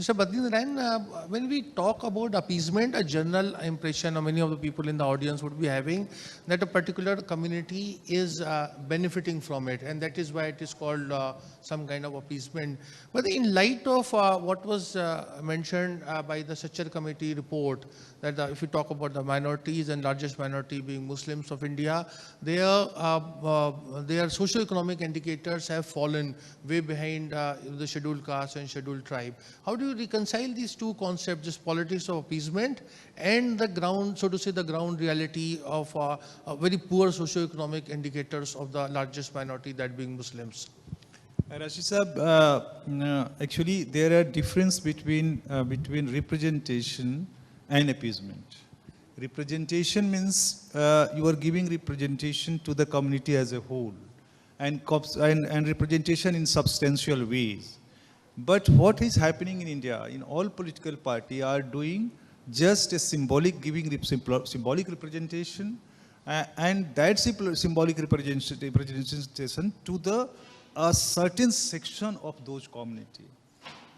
Mr. Badrinaran, when we talk about appeasement, a general impression of many of the people in the audience would be having that a particular community is benefiting from it, and that is why it is called some kind of appeasement. But in light of what was mentioned by the Sachar Committee report, that if you talk about the minorities and largest minority being Muslims of India, their socio-economic indicators have fallen way behind the scheduled caste and scheduled tribe. How do you reconcile these two concepts, this politics of appeasement and the ground, so to say, the ground reality of very poor socio-economic indicators of the largest minority, that being Muslims? Rashid Sahab, actually there are difference between representation and appeasement. Representation means you are giving representation to the community as a whole, and representation in substantial ways. But what is happening in India, in all political parties are doing just a symbolic, giving symbolic representation, and that symbolic representation to a certain section of those community.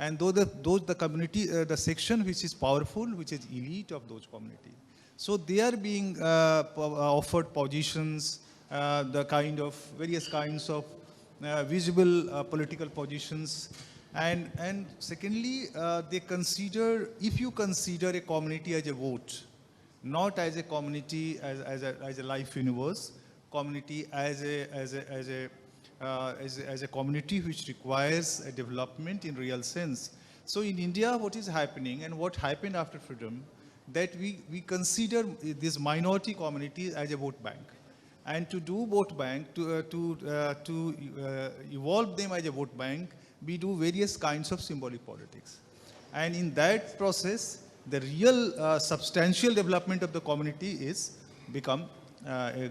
And the community, the section which is powerful, which is elite of those community. So they are being offered positions, the kind of various kinds of visible political positions. And secondly, they consider, if you consider a community as a vote, not as a community as a life universe, community as a community which requires a development in real sense. So in India, what is happening and what happened after freedom, that we consider this minority community as a vote bank. And to do vote bank, to evolve them as a vote bank, we do various kinds of symbolic politics. And in that process, the real substantial development of the community is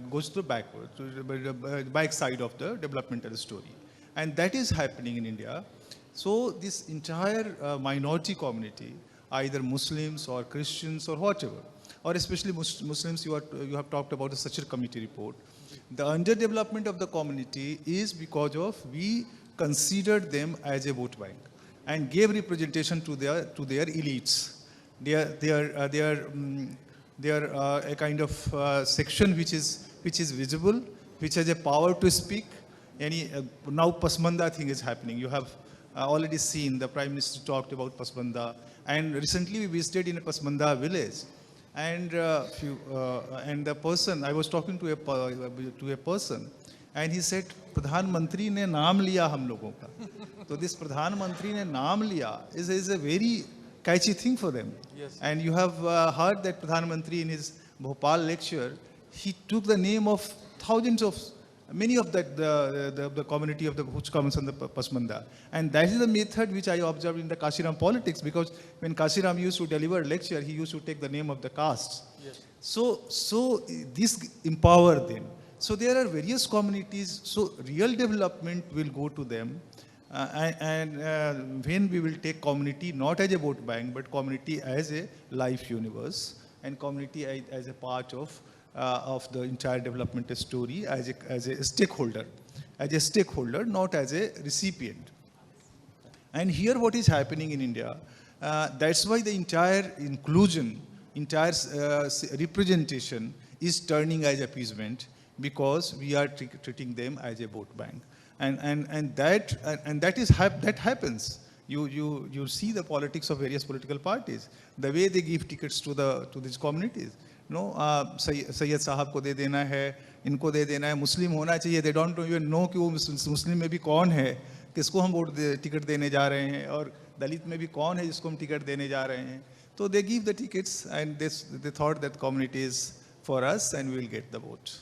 goes to backward, to the back side of the developmental story. And that is happening in India. So this entire minority community, either Muslims or Christians or whatever, or especially Muslims, you have talked about the Sachar Committee report. The underdevelopment of the community is because of we considered them as a vote bank and gave representation to their elites. They are a kind of section which is visible, which has a power to speak. Now Pasmanda thing is happening. You have already seen the Prime Minister talked about Pasmanda, and recently we visited in a Pasmanda village, and the person, I was talking to a person, and he said, Pradhan Mantri ne naam liya hum logon ka. So this Pradhan Mantri ne naam liya is a very catchy thing for them. Yes. And you have heard that Pradhan Mantri in his Bhopal lecture, he took the name of many of the community of the which comes on the Pasmanda. And that is the method which I observed in the Kashiram politics, because when Kashiram used to deliver a lecture, he used to take the name of the castes. Yes. So this empower them. So there are various communities, so real development will go to them. When we will take community not as a vote bank, but community as a life universe, and community as a part of the entire development story, as a stakeholder, not as a recipient. And here what is happening in India, that's why the entire inclusion, entire representation is turning as appeasement, because we are treating them as a vote bank. And that happens. You see the politics of various political parties, the way they give tickets to these communities. No, Sayyid Sahab ko de dena hai, इनको दे देना है, मुस्लिम होना चाहिए, they don't even know कि वो मुस्लिम में भी कौन है, किसको हम वोट टिकट देने जा रहे हैं, और दलित में भी कौन है जिसको हम टिकट देने जा रहे हैं. So they give the tickets, and they thought that community is for us and we will get the vote.